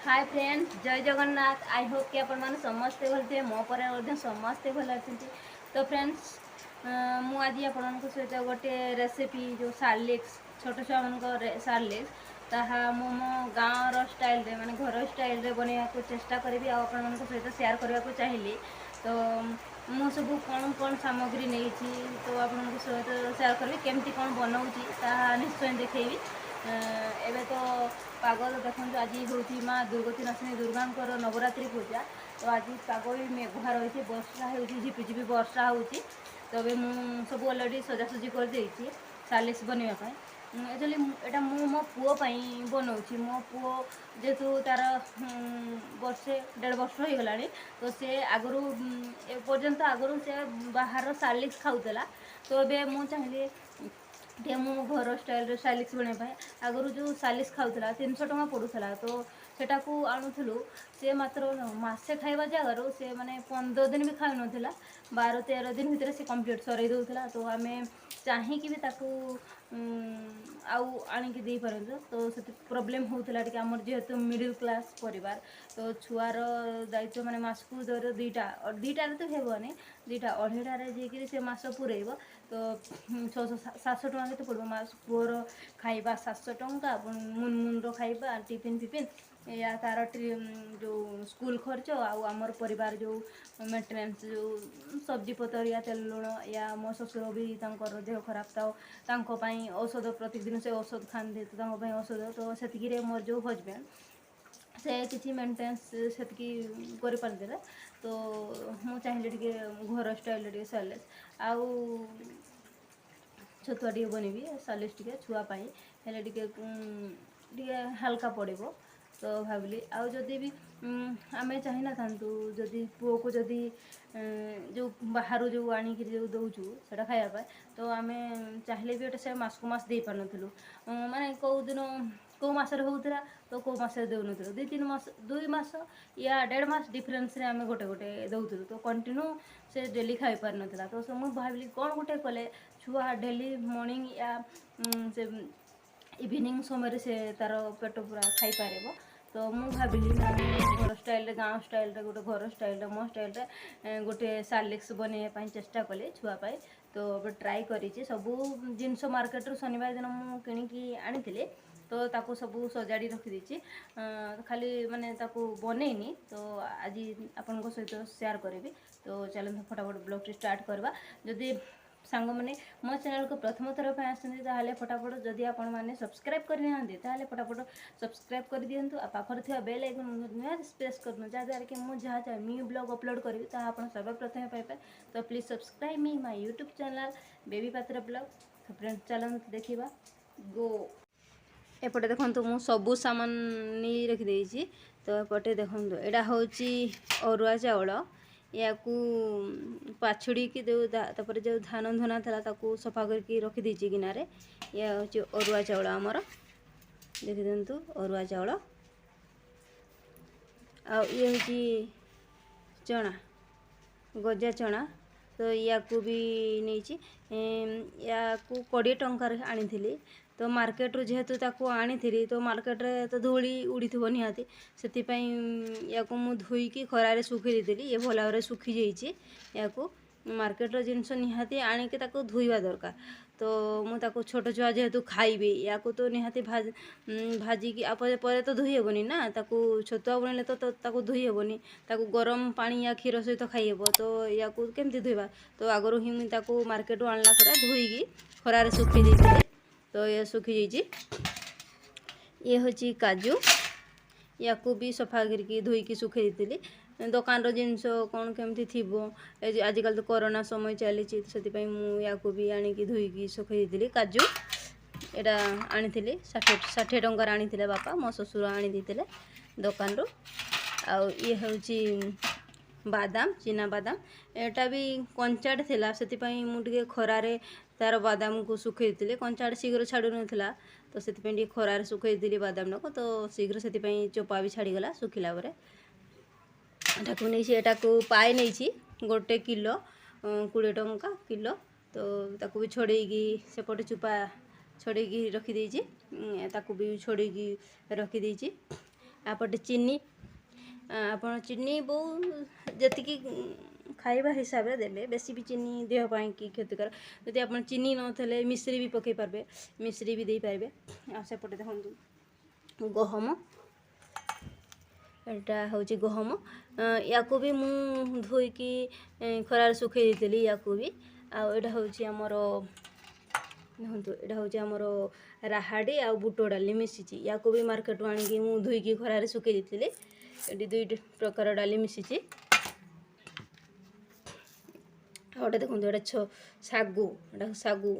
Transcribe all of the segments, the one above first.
Hi friends, जय Jagannath. I hope कि आपण मैंने समस्ते भल थे मो पर समस्ते भल अच्छे। तो फ्रेंड्स मु आज आपण सहित गोटे रेसिपी जो सार्लिक्स छोट छुआ मान सार्लिक्स ताहा मो मो गाँव स्टाइल रे माने घर स्टाइल रे बनैया को चेष्टा करी आपण सहित शेयर करने को चाहिए। तो मु सब कौन कौन सामग्री नहीं तो आपण सहित शेयर करी केमती कौन बनाऊँगी ताहा निश्चय देखेबी। एबे तो पाग देखो आज हूँ माँ दुर्गति नाशिनी दुर्गा नवरात्रि पूजा। तो आज पाग भी मेघुआ रही वर्षा हो झिपिझिपि वर्षा हो। तो मुझे सब अलरेडी सजासजी कर देती सालिस बनवाई। एक्चुअली एटा मो पुओपाई बनाऊँगी। मो पुओ जेहेतु तार वर्षे 1.5 वर्ष हो गला तो सी आगु एपर्यंत आगु से बाहर सालिक्स खाऊला। तो ये मुझे चाहिए टे मो घर स्टाइल सालिक्स बनवाई आगु जो सालिक्स खाऊला 300 टଙ୍କା पड़ूला। तो सेटा को आणुलु सी मात्र मसे खाଇବା जगार से माने 15 दिन भी खाऊ ना 12-13 दिन भितर से कंप्लीट सर दूसरा। तो आम चाहिए भी ताकू आउ आणिकी दे पारत। तो से प्रोब्लेम होता टे आमर जेहेतु मिडिल क्लास परिवार। तो छुआर दायित्व माने मासकू दर दुईटा तो हेबनी 2टा 2.5 से मास पुरेब। तो 600-700 टଙ୍କା के पड़ो मास पुअर खाइबा 700 टଙ୍କା मुनमुन खाइबा टिफिन फिफिन या तार जो स्कूल खर्च आमर परिवार जो मेंटेनेंस जो सब्जी पतर या तेल लुण या मो शशुर भी देह खराब तो औषध प्रतिदिन से औषध खाते तो औषध। तो से मोर जो हजबैंड से किसी मेंटेनेंस से कर। तो मुझे चाहिए टे घर स्टाइल टे सालेस आउ छतुआ टे बनबी सालिस टे छुआपाई हेल्ले टे हाल्का पड़ो। तो भाविली आउ जदि भी आम चाहिए था जदि पुओ को जदि जो बाहर जो आणिक जो दौचु से खायापा। तो आम चाहिए भी से मास को मास दे पार नु माने कौ दिन कौ मसरे होता तो कौ मसरे दौन 2-3 मास 2 मास या 1.5 मास डिफरेन्स आम गोटे गोटे दौलु। तो कंटिन्यू से डेली खाई पार ना। तो मुझे भाविली कौन गोटे कले छुआ डेली मॉर्निंग या से इवनिंग समय से तार पेट पूरा खाई पार। तो मुझे भाविली घर स्टाइल गाँव स्टाइल गोटे घर स्टाइल मो स्टाइल गोटे सालिक्स बनवाई चेष्टा कले छुआपाई। तो ट्राए करी सबू जिनस मार्केट रू शनिवार दिन मुझे किणिकी आनी तो ताको सबू सजाड़ी रखीदी खाली माने ताको बनईनी। तो आज आपण सहित शेयर करी। तो चलते फटाफट ब्लॉग स्टार्ट करवा। जदि सांग मैंने मो चैनल को प्रथम थर पर आसते फटाफट जदि आपण मैंने सब्सक्राइब करना फटाफट सब्सक्राइब कर दिंतु। पाखर थी बेल आइकन प्रेस कर जहाँद्वारा कि मुझे जहाँ चाहे न्यू ब्लॉग अपलोड करी सर्वप्रथम पाइबे। तो please subscribe me my YouTube channel baby पात्र ब्लॉग। तो फ्रेंड्स चलते देखा गो। एपटे देखो मु सबू सामान नहीं रखीदे। तो एपटे देखो यहाँ हूँ अरुआ चाउल या पाछुड़ी की जो जो धान धुना था ताकू सफा करके रखीदी गिनारे। या हूँ अरुआ चाउल आमर देखी दिंतु अरुआ चाउल ये हूँ चना गजा चना। तो या भी नहीं या 20 टंकार आनी। तो मार्केट रू जेहेतु ताकू आनी तो मार्केट रे तो धूली उड़ी थो निहाती से या मु धोईकी खरारे सुखी देली। ये भल भाव सुखी जाइए या मार्केट रो जिनस निहाती आनिके ताकू धोइबा दरकार। तो मुझे छोट छुआ जेहेतु खाइबे या तो निहाती भाजिकी पर तो धोई हेबनी ना ताकू छतुआ बनले तो धोई हेबनी ताकू गरम पानी या क्षीर सहित खाइब। तो या केमती धोइबा। तो आगरू ही मुझे मार्केट रू आणला पर धोईकी खरारे सुखी देती। तो ये सुखी जाइए। ये हूँ काजू या भी सफा करके धोईकी सुखे दी। दुकान रो जिनस कौन केमती थी आजिकल तो कोरोना समय चली से या भी आनिकी धोईकी सुखे दी। काजू यहाँ आनी 60 टंकार आनी बापा मो शशुर आनी दुकान रो। आउ ये हूँ बादाम चीना बादाम एटा भी कंचाड़ थिला से मुझे खरारे तार बादाम को सुखे दी। कंचाड़ शीघ्र छाड़ू ना तो से खरारे सुखे दी बादाम को। तो शीघ्र से चोपा भी छाड़गला सुखिला को पाए नहीं गोटे किलो 20 टंका किलो। तो ताकू भी छोड़ेगी सेपटे चोपा छोड़ेगी रखीदे भी छोड़ेगी रखीदे। आपटे चीनी आपण चीनी बहु जतिकी खाइबा हिसाब रे देबे बेसी भी चीनी देह पाई की क्षतिकर जदि आपण चीनी न थले मिश्री भी पकई पारबे मिश्री भी दे पारबे आ सेपटे देखंतु गहम एटा होची गहम याको भी मु धोईकी खरार सुखई देली याको भी आ एटा होची हमरो देखंतु एटा होची हमरो राहाडी आ बुट डाली मिसिची याको भी मार्केट आनी मु धोईकी खरार सुखई देली एटी दुई प्रकार डाली मिसिची गोटे देखो एटा सागु एटा सागु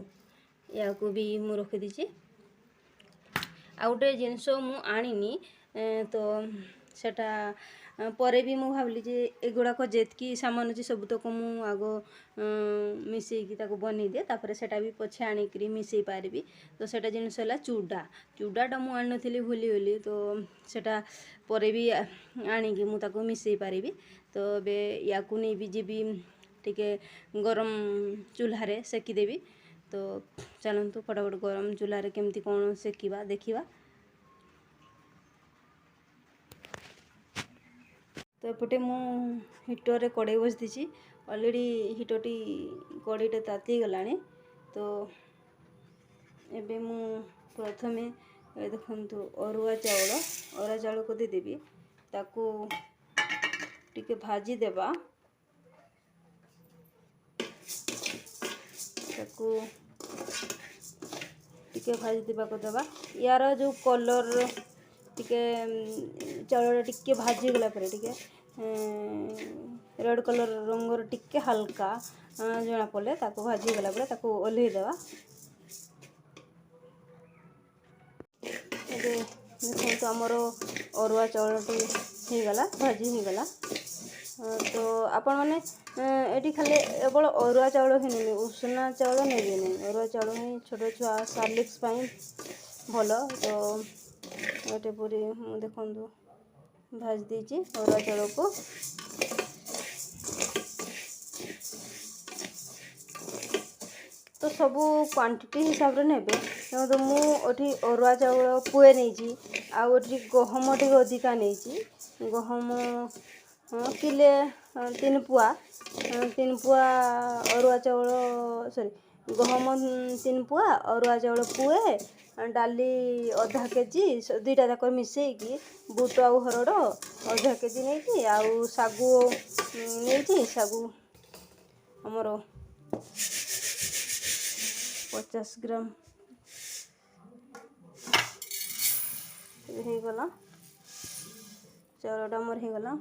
याको भी मु रखी दीची आ गोटे जिनस मु आनिनी तो सेटा परे भी मु भावली जे एगुड़ाक जेतकी सामान अच्छी सब तक मु आग मिसेकी ताको बनी दिए तापर सेटा भी पछे आनिकरी मिसई पारबी तो सेटा जिनस है चूड़ा चूड़ाटा मु आनी नथिली भूली गली तो सेटा परे भी आनिकी मु ताको मिसई पारबी तो बे याकू नहीं भी जीबी टिके गरम चूल्हा सेकीदेवी तो चलतु फटाफट गरम चूल्हा केमती कौन सेकिबा देखिबा तो एपटे मु हीटर रे कड़े बस दीची ऑलरेडी हीटरटी कड़ेटे ताती गलानी तो एबे मु प्रथमे देखंतु अरुआ चाउल को दे देबी ताकू टिके भाजी देबा ताकू टिके भाजी देबा को देबा यार जो कलर टिके चाउल टिके भाजी गला पर टिके रेड कलर रंगर टिके हल्का जना पड़े ताको भाजी गला पर ताको ओल्हे देबा एबे देखो हमरो अरुआ चाउलटी हो गला भाजी हो गला तो आपण मैंने ये खाली केवल अरुआ चाउल ही नहीं उषना चाउल नहीं अरुआ चाउल ही छोट छुआ सार्लिक्स भल तो ये पूरी देखु भाज दीची अरुआ चाउल को तो सब क्वांटिटी हिसाब से नेबे तो मुझे अरुआ चाउल पुए नहीं आउटी गहम टे अधिका नहीं गहम किले 3 पुआ अरुआ चाउल सॉरी गहम 3 पुआ अरुआ चाउल पुए डाली आधा केजी दुईटा जाक मिसेकी बुट आउ हरड़ आधा केजी नहीं आउ सागु नहीं सागु हमर 50 ग्राम हो गला चाउलटा मोर हो गला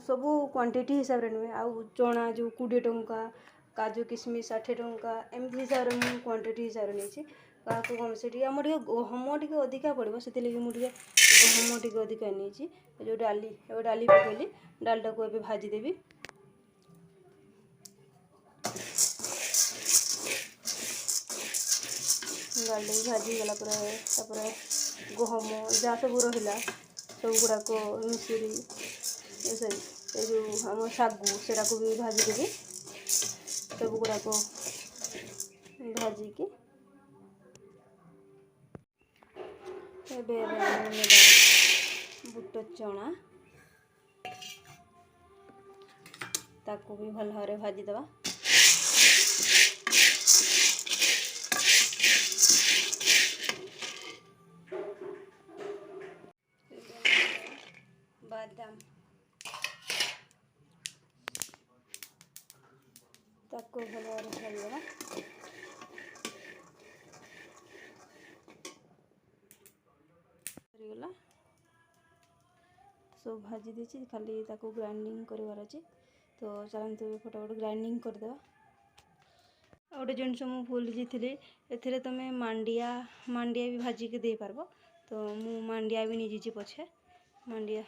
सबू क्वांटिटी हिसाब रे नुहे आउ चना जो 20 टंका काजू किशमिश 60 टंका एमती हिसाब रे मु क्वांटिटी हिसाब रे नहीं क्या कम से आम गहम टे अधिका पड़ो से मुझे गहम टे अधिका नहीं जो डाली पकईली डालटा को ए भाजीदेवी डाल भाजी गला गहम जहाँ सब रहा सब गुड़ाक मिश्री सॉरी ये जो आम सागु सेटा को भी भाजीदेवी सब गुड़ाक भाजिकी बुट चना ताको भी भल भाव भाजीदेवा बादाम ताको भल भाव भाजीदेवा गला सब भाजी देची खाली ताको ग्राइंडिंग करवार अच्छे तो चलते फटाफट ग्राइंडिंग करदेवा गोटे जिन मुझे भूल जाइए ए तुम मांडिया भी भाजिक दे पारब तो मु मांडिया भी नहीं पछे मांडिया